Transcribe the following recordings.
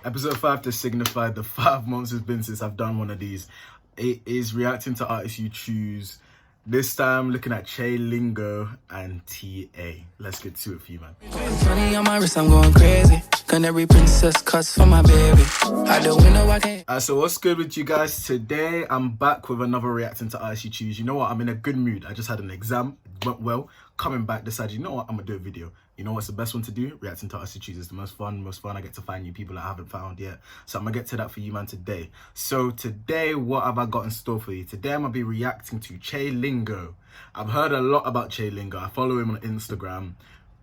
Episode 5 to signify the 5 months it's been since I've done one of these. It is reacting to artists you choose. This time looking at Lingo and TeeAyy. Let's get to it for you, man. 20 on my wrist, I'm going crazy. Canary princess cuts for my baby. Out the window, I can't. So what's good with you guys? Today I'm back with another reacting to artists you choose. You know what? I'm in a good mood. I just had an exam, went well. Coming back, decided, you know what? I'm gonna do a video. You know what's the best one to do? Reacting to artists you choose. It's the most fun. I get to find new people that I haven't found yet. So I'm gonna get to that for you, man, today. So today, what have I got in store for you? Today I'm gonna be reacting to Lingo. I've heard a lot about Lingo. I follow him on Instagram,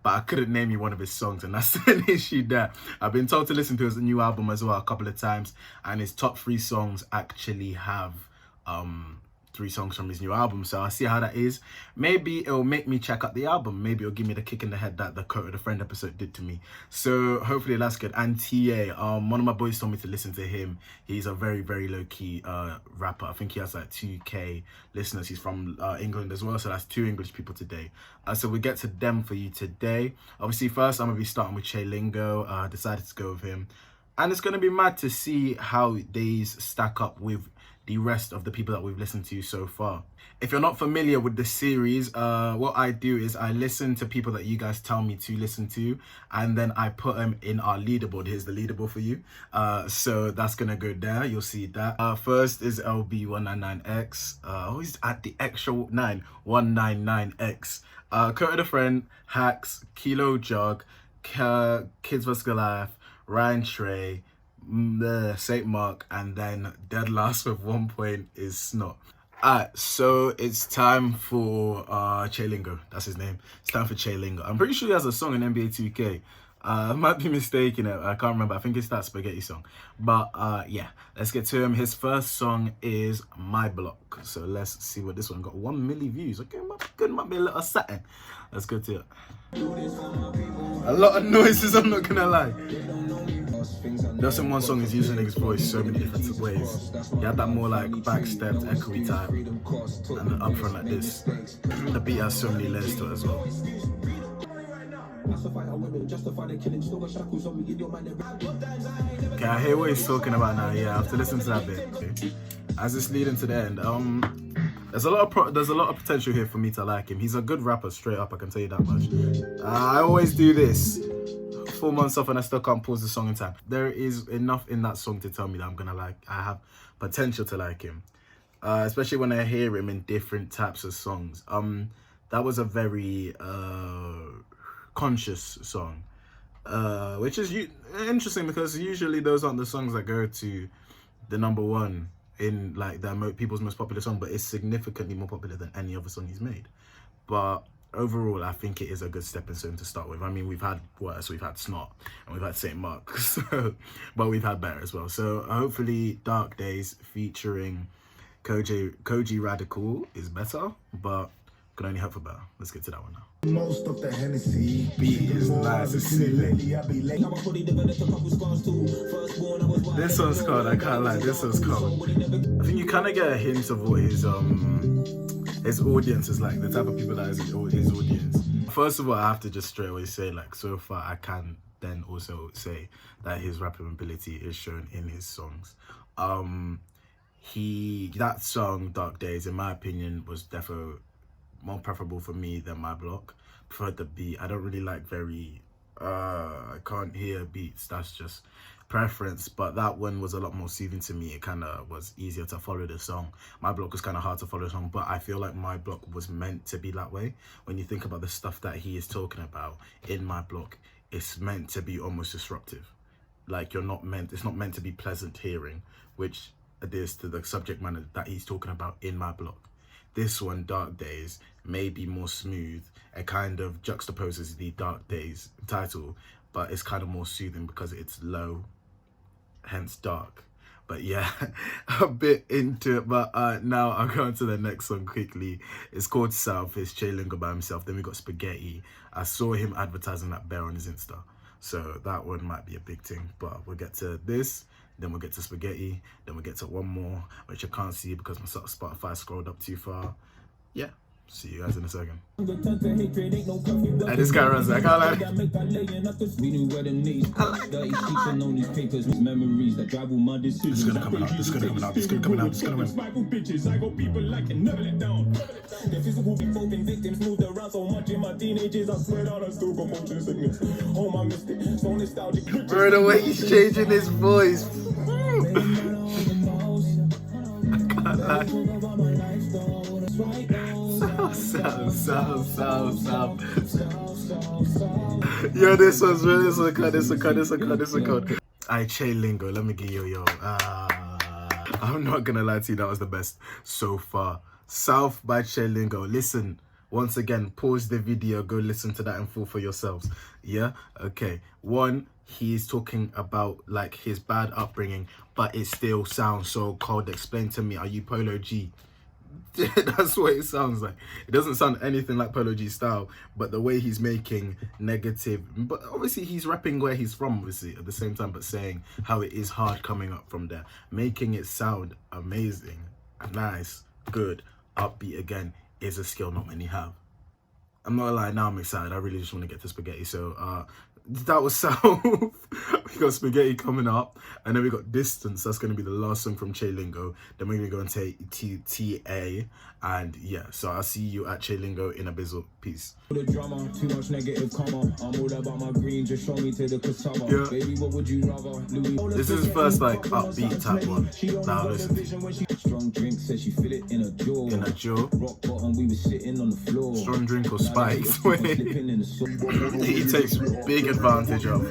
but I couldn't name you one of his songs, and that's an issue there. I've been told to listen to his new album as well a couple of times, and his top 3 songs actually have 3 songs from his new album. So I'll see how that is. Maybe it'll make me check out the album. Maybe it'll give me the kick in the head that the Coat of the Friend episode did to me. So hopefully that's good. And TeeAyy, one of my boys told me to listen to him. He's a very, very low-key rapper. I think he has like 2K listeners. He's from England as well, so that's 2 English people today. So we get to them for you today. Obviously, first I'm gonna be starting with Lingo. I decided to go with him, and it's gonna be mad to see how these stack up with the rest of the people that we've listened to so far. If you're not familiar with the series, what I do is I listen to people that you guys tell me to listen to, and then I put them in our leaderboard. Here's the leaderboard for you. So that's gonna go there. You'll see that. First is LB199X. Always at the extra 9, 199X. Coat of the Friend, Hacks, Kilo Jog, Kids vs Goliath, Ryan Trey, St. Mark, and then dead last with 1 point is Snot. Alright, so it's time for Lingo. That's his name. It's time for Lingo. I'm pretty sure he has a song in NBA 2K. I might be mistaken. I can't remember. I think it's that Spaghetti song. But yeah, let's get to him. His first song is My Block. So let's see what this one got. 1 million views. Okay, might be a little satin. Let's go to it. A lot of noises, I'm not gonna lie. Just in one song is using his voice so many different ways. He had that more like backstepped, echoey type, and then up front like this. The beat has so many layers to it as well. Okay, I hear what he's talking about now. Yeah, I have to listen to that bit. Okay. As it's leading to the end, there's a lot of potential here for me to like him. He's a good rapper, straight up. I can tell you that much. I always do this. 4 months off and I still can't pause the song in time. There is enough in that song to tell me that I'm gonna like. I have potential to like him, especially when I hear him in different types of songs. That was a very conscious song, which is interesting because usually those aren't the songs that go to the #1 in like people's most popular song, but it's significantly more popular than any other song he's made. But overall, I think it is a good stepping stone to start with. I mean, we've had worse. We've had Snot and we've had St. Mark, so, but we've had better as well. So hopefully Dark Days featuring Koji Radical is better, but can only hope for better. Let's get to that one now. Most of the Hennessy beat is nice. This one's cold, I can't lie. This one's cold. I think you kind of get a hint of what his audience is like, the type of people that is his audience. First of all, I have to just straight away say, like, so far I can then also say that his rapping ability is shown in his songs. That song Dark Days, in my opinion, was definitely more preferable for me than My Block. Preferred the beat. I don't really like I can't hear beats. That's just preference, but that one was a lot more soothing to me. It kind of was easier to follow the song. My Block was kind of hard to follow the song, but I feel like My Block was meant to be that way. When you think about the stuff that he is talking about in My Block, it's meant to be almost disruptive. Like it's not meant to be pleasant hearing, which adheres to the subject matter that he's talking about in My Block. This one, Dark Days, may be more smooth. It kind of juxtaposes the Dark Days title, but it's kind of more soothing because it's low, hence dark. But yeah, a bit into it. But now I'll go on to the next song quickly. It's called South. It's Lingo by himself. Then we got Spaghetti. I saw him advertising that bear on his Insta, so that one might be a big thing. But we'll get to this, then we'll get to Spaghetti, then we'll get to one more, which I can't see because my Spotify scrolled up too far. Yeah, See you guys in a second. Hey, this guy runs. I can't lie. This is gonna come out. This is gonna come out. This is gonna come out. This is gonna come out. Bro, the way he's changing his voice. I can't lie. South. Yo, this one's really, this one code. I Che Lingo, let me give you yo. I'm not gonna lie to you, that was the best so far. South by Che Lingo. Listen, once again, pause the video, go listen to that in full for yourselves. Yeah, okay. One, he's talking about like his bad upbringing, but it still sounds so cold. Explain to me, are you Polo G? That's what it sounds like. It doesn't sound anything like Polo G style, but the way he's making negative, but obviously he's rapping where he's from, obviously at the same time, but saying how it is hard coming up from there, making it sound amazing, nice, good, upbeat again is a skill not many have. I'm not gonna lie, now I'm excited. I really just want to get to Spaghetti. So that was South. We got Spaghetti coming up, and then we got Distance. That's going to be the last song from Che Lingo. Then we're going to go and take TeeAyy, and yeah, so I'll see you at Che Lingo in a bizzle. Peace. The drama, too much negative karma. I'm all about my green, just show me to the cassava. Yeah. Baby, what would you rather? This is his first like upbeat type one. Now listen. Strong drink says she feel it in a jaw. In a jaw. Rock bottom, we were sitting on the floor. Strong drink or spikes. He takes big advantage of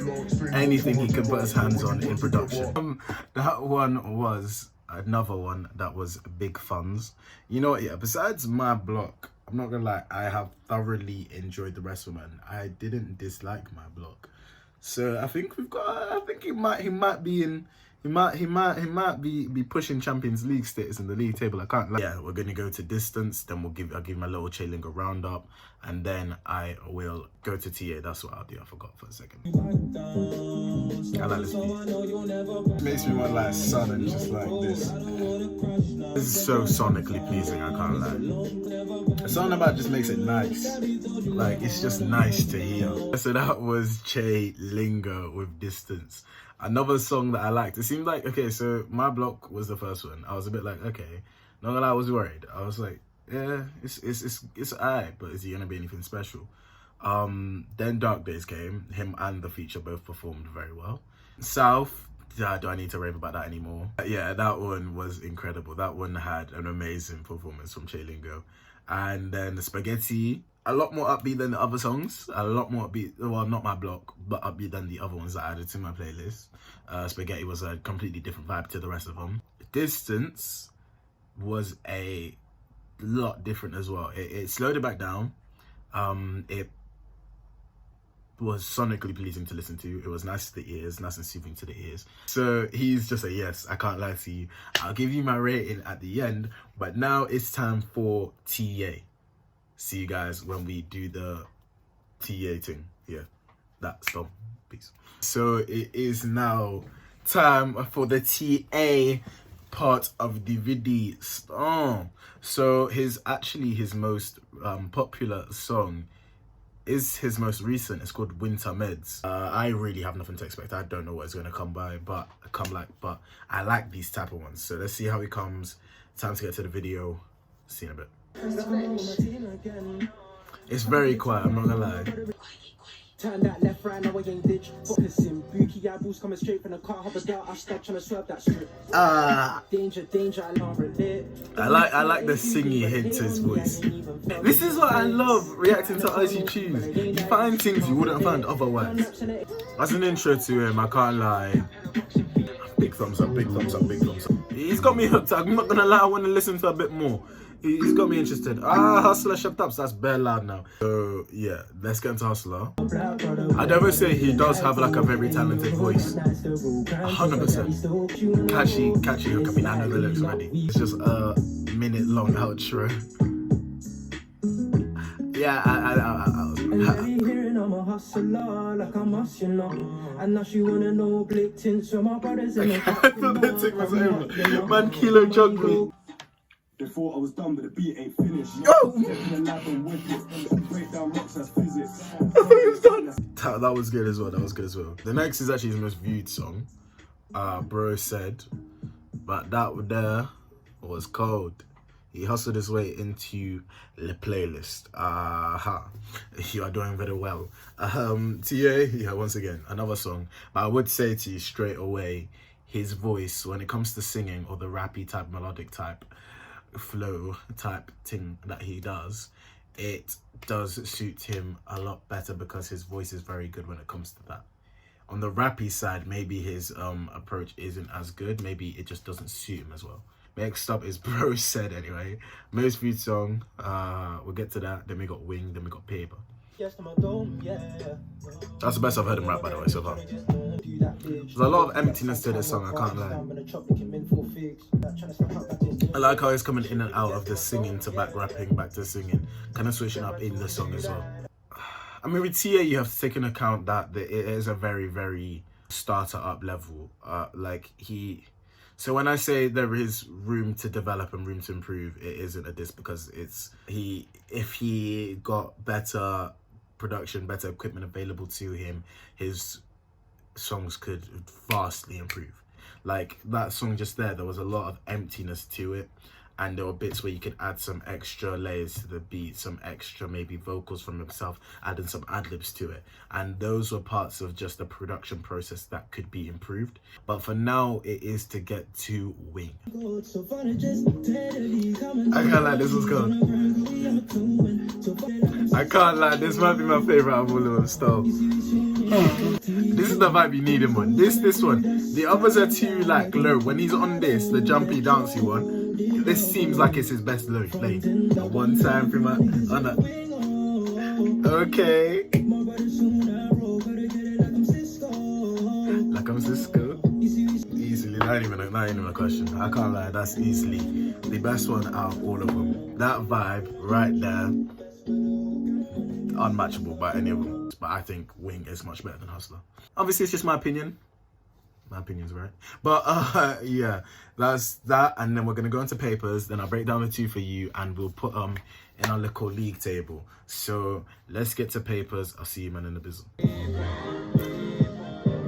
anything he can put his hands on in production. That one was another one that was big funds. You know what, yeah, besides My Block, I'm not gonna lie, I have thoroughly enjoyed the rest of them. I didn't dislike My Block. So I think we've got, I think he might be in, he might be pushing Champions League status in the league table. I can't lie. Yeah, we're gonna go to Distance, then I'll give my little Che Lingo roundup, and then I will go to TeeAyy. That's what I'll do. I forgot for a second. I like this beat. It makes me want like sun and just like this. This is so sonically pleasing, I can't lie. Something about it just makes it nice. Like, it's just nice to hear. So that was Che Lingo with Distance. Another song that I liked. It seemed like, okay, so My Block was the first one. I was a bit like, okay. Not gonna lie, I was worried. I was like, yeah, it's alright, but is he gonna be anything special? Then Dark Days came. Him and the feature both performed very well. South, do I need to rave about that anymore? Yeah, that one was incredible. That one had an amazing performance from Che Lingo. And then the Spaghetti, a lot more upbeat than the other songs. A lot more upbeat, well, not My Block, but upbeat than the other ones that I added to my playlist. Spaghetti was a completely different vibe to the rest of them. Distance was a lot different as well. It slowed it back down. It was sonically pleasing to listen to. It was nice to the ears, nice and soothing to the ears. So he's just a yes, I can't lie to you. I'll give you my rating at the end, but now it's time for TeeAyy. See you guys when we do the TeeAyy thing. Yeah, that's done. Peace. So it is now time for the TeeAyy part of the video. So his most popular song is his most recent. It's called Winter Meds. I really have nothing to expect. I don't know what it's going to come like, but I like these type of ones. So let's see how he comes. Time to get to the video. See you in a bit. It's very quiet, I'm not gonna lie. Turn that left right now, I ain't ditch. Listen, bookie eyeballs coming straight from the car. Hop a I start trying to swerve that strip. Danger, alarm relate. I like the singy hint to his voice. This is what I love reacting to As You Choose. You find things you wouldn't find otherwise. As an intro to him, I can't lie. Big thumbs up, big thumbs up, big thumbs up. He's got me hooked. I'm not gonna lie, I want to listen to a bit more. He's got me interested. Hustler Shut Up, so that's bare loud now. So yeah, let's get into Hustler. I'd never say he does have like a very talented voice. 100%. Catchy hook. I mean, I know the lyrics already. It's just a minute long outro. Yeah, I'm a hustler, like I'm hustler. And now she wanna know blick tints from my brothers and I thought that tick was over. Man, Kilo Jungle. They thought I was done, but the beat ain't finished. Break down rocks as physics. That was good as well. That was good as well. The next is actually his most viewed song. Bro Said, but that there was cold. He hustled his way into the playlist. You are doing very well. TeeAyy, yeah, once again, another song. But I would say to you straight away, his voice, when it comes to singing or the rappy type, melodic type, flow type thing that he does, it does suit him a lot better because his voice is very good when it comes to that. On the rappy side, maybe his approach isn't as good. Maybe it just doesn't suit him as well. Next up is Bro Said anyway. Most viewed song. We'll get to that. Then we got Wing. Then we got Paper. That's the best I've heard him rap, by the way, so far. There's a lot of emptiness to this song, I can't lie. I like how he's coming in and out of the singing to back rapping, back to singing. Kind of switching up in the song as well. I mean, with TeeAyy, you have to take into account that it is a very, very starter up level. So when I say there is room to develop and room to improve, it isn't a diss because if he got better production, better equipment available to him, his songs could vastly improve. Like that song just there was a lot of emptiness to it, and there were bits where you could add some extra layers to the beat, some extra maybe vocals from himself, adding some ad-libs to it, and those were parts of just the production process that could be improved. But for now, it is to get to Wing. I can't lie, this was good. I can't lie, this might be my favorite of all of them still. This is the vibe you need him on. This one. The others are too like low. When he's on this, the jumpy dancey one, this seems like it's his best low played. One time for my okay. Like I'm Cisco. Easily, not even a question. I can't lie, that's easily the best one out of all of them. That vibe right there, unmatchable by any of them. But I think Wing is much better than Hustler. Obviously, it's just my opinion. My opinion's right. But yeah, that's that. And then we're gonna go into papers. Then I'll break down the two for you, and we'll put in our little league table. So let's get to papers. I'll see you, man, in the bizzle.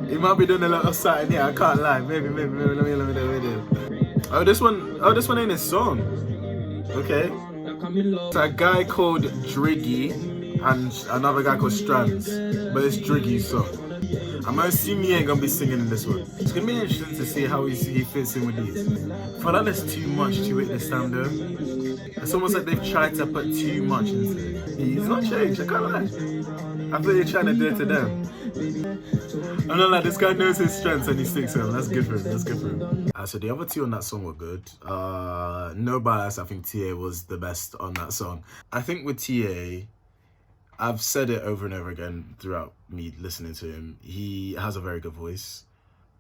He might be doing a lot of something here. I can't lie. Maybe. Let me do. Oh, this one ain't his song. Okay. It's a guy called Driggy and another guy called Strands, but it's Driggy's song. I'm assuming he ain't gonna be singing in this one. It's gonna be interesting to see how he fits in with these. I feel like there's too much to it this time though. It's almost like they've tried to put too much into it. He's not changed, I can't lie. I thought you're trying to do it to them. I'm not like, this guy knows his strengths and he sticks to them. That's good for him, that's good for him. So the other two on that song were good. No bias, I think TeeAyy was the best on that song. I think with TeeAyy, I've said it over and over again throughout me listening to him, he has a very good voice.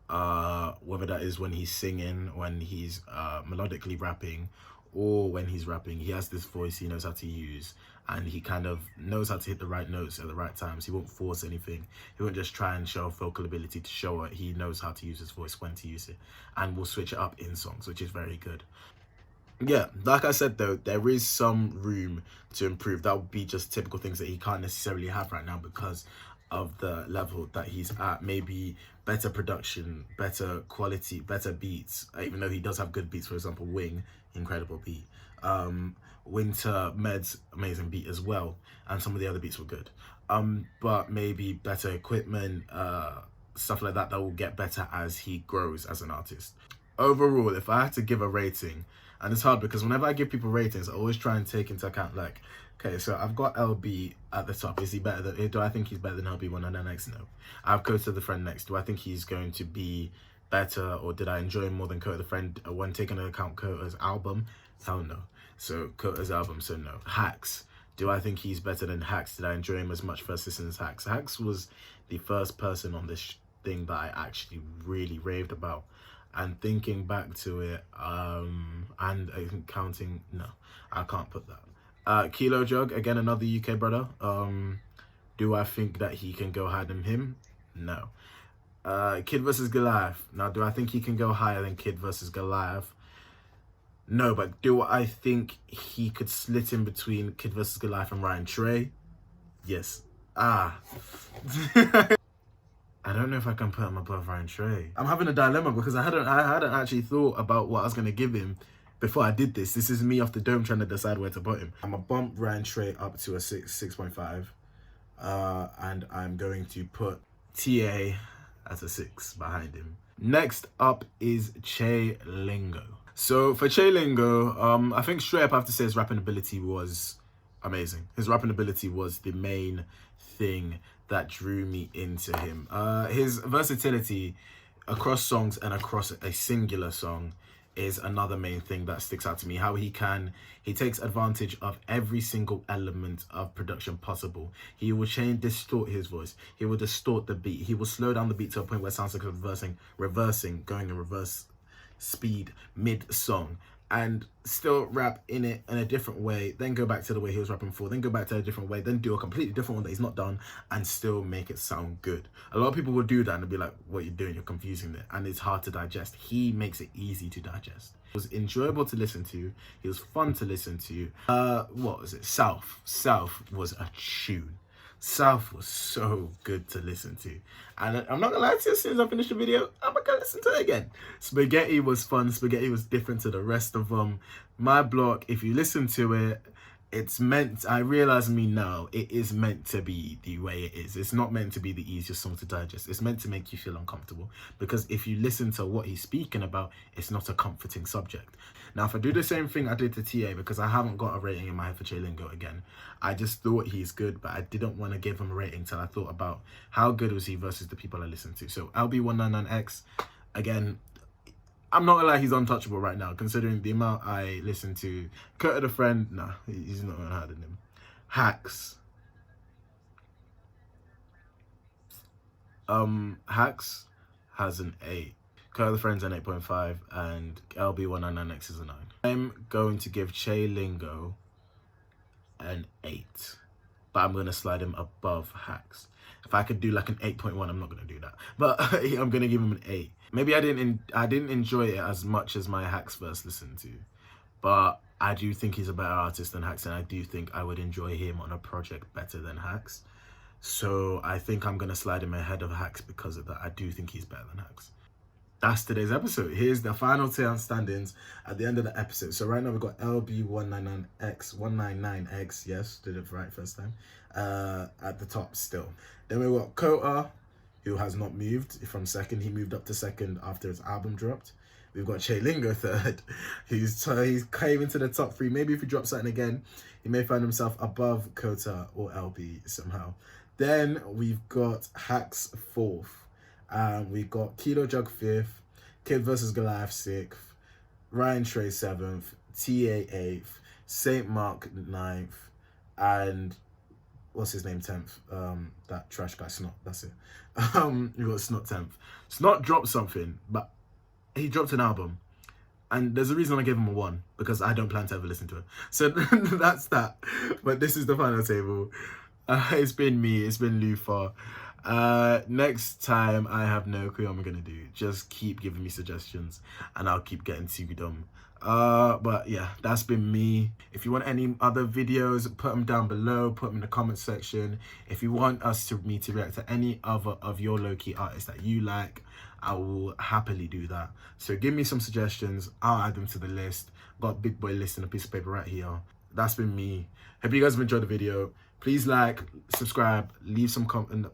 Whether that is when he's singing, when he's melodically rapping, or when he's rapping, he has this voice he knows how to use, and he kind of knows how to hit the right notes at the right times. He won't force anything. He won't just try and show vocal ability to show it. He knows how to use his voice, when to use it, and will switch it up in songs, which is very good. Yeah, like I said though, there is some room to improve. That would be just typical things that he can't necessarily have right now because of the level that he's at. Maybe better production, better quality, better beats, even though he does have good beats. For example, Wing, incredible beat. Winter Med's amazing beat as well, and some of the other beats were good. But maybe better equipment, stuff like that will get better as he grows as an artist. Overall, if I had to give a rating, and it's hard because whenever I give people ratings, I always try and take into account, like, okay, so I've got LB at the top. Is he better than, do I think he's better than LB1 and next? No. I have Coat of the Friend next. Do I think he's going to be better, or did I enjoy him more than Coat of the Friend when taking into account Cota's album? Hell no. So Cota's album, so no. Hacks. Do I think he's better than Hacks? Did I enjoy him as much first listen as Hacks? Hacks was the first person on this thing that I actually really raved about. And thinking back to it, and counting, no, I can't put that. Kilo Jug, again, another UK brother. Do I think that he can go higher than him? No. Kid versus Goliath. Now, do I think he can go higher than Kid versus Goliath? No, but do I think he could slit in between Kid vs. Goliath and Ryan Trey? Yes. I don't know if I can put him above Ryan Trey. I'm having a dilemma because I hadn't actually thought about what I was gonna give him before I did this. This is me off the dome trying to decide where to put him. I'm gonna bump Ryan Trey up to a 6.5. And I'm going to put TeeAyy as a 6 behind him. Next up is Che Lingo. So for Che Lingo, I think straight up I have to say his rapping ability was amazing. His rapping ability was the main thing that drew me into him. His versatility across songs and across a singular song is another main thing that sticks out to me. How he takes advantage of every single element of production possible. He will distort his voice. He will distort the beat. He will slow down the beat to a point where it sounds like reversing, going in reverse speed mid-song, and still rap in it in a different way, then go back to the way he was rapping before, then go back to a different way, then do a completely different one that he's not done, and still make it sound good. A lot of people will do that and they'll be like, what are you doing? You're confusing it. And it's hard to digest. He makes it easy to digest. It was enjoyable to listen to. He was fun to listen to. What was it? South. South was a tune. South was so good to listen to. And I'm not gonna lie to you, as soon as I finish the video, I'm gonna listen to it again. Spaghetti was fun. Spaghetti was different to the rest of them. My block, if you listen to it, it's meant, I realize me now, it is meant to be the way it is. It's not meant to be the easiest song to digest. It's meant to make you feel uncomfortable. Because if you listen to what he's speaking about, it's not a comforting subject. Now, if I do the same thing I did to TeeAyy, because I haven't got a rating in my head for Che Lingo again, I just thought he's good, but I didn't want to give him a rating till I thought about how good was he versus the people I listened to. So LB199X, again, I'm not gonna lie, he's untouchable right now, considering the amount I listen to. Kurt the Friend, nah, he's not harder than him. Hacks. Hacks has an 8. Kurt the Friend's an 8.5, and LB199X is a 9. I'm going to give Che Lingo an 8, but I'm gonna slide him above Hacks. If I could do like an 8.1, I'm not gonna do that, but I'm gonna give him an 8. Maybe I didn't enjoy it as much as my Hacks verse listened to, but I do think he's a better artist than Hacks, and I do think I would enjoy him on a project better than Hacks. So I think I'm gonna slide him ahead of Hacks because of that. I do think he's better than Hacks. That's today's episode. Here's the final tier standings at the end of the episode. So right now we've got LB199X, yes, did it right first time, at the top still. Then we've got Kota, who has not moved from second. He moved up to second after his album dropped. We've got Che Lingo third, he's came into the top 3. Maybe if he drops something again, he may find himself above Kota or LB somehow. Then we've got Hacks 4th. We got Kilo Jug 5th, Kid vs. Goliath 6th, Ryan Trey 7th, TeeAyy 8th, Saint Mark 9th, and what's his name 10th? That trash guy Snot. That's it. We got Snot 10th. Snot dropped something, but he dropped an album, and there's a reason I gave him a 1, because I don't plan to ever listen to it. So that's that. But this is the final table. It's been me. It's been Luth. Next time I have no clue what I'm gonna do. Just keep giving me suggestions and I'll keep getting to them. But yeah, that's been me. If you want any other videos, put them down below, put them in the comment section. If you want me to react to any other of your low-key artists that you like, I will happily do that. So give me some suggestions, I'll add them to the list. Got Big Boy list in a piece of paper right here. That's been me. Hope you guys have enjoyed the video. Please like, subscribe, leave some comment,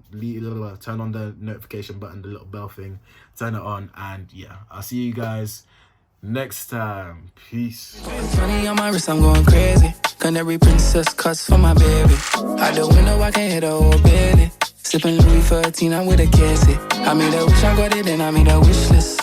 turn on the notification button, the little bell thing, turn it on, and yeah, I'll see you guys next time. Peace. 20 on my wrist, I'm going crazy. Canary princess cuts for my baby. Out the window, I can hit a whole belly. Sipping Louis 14, I'm with a cassie. I made a wish, I got it, and I made a wish list.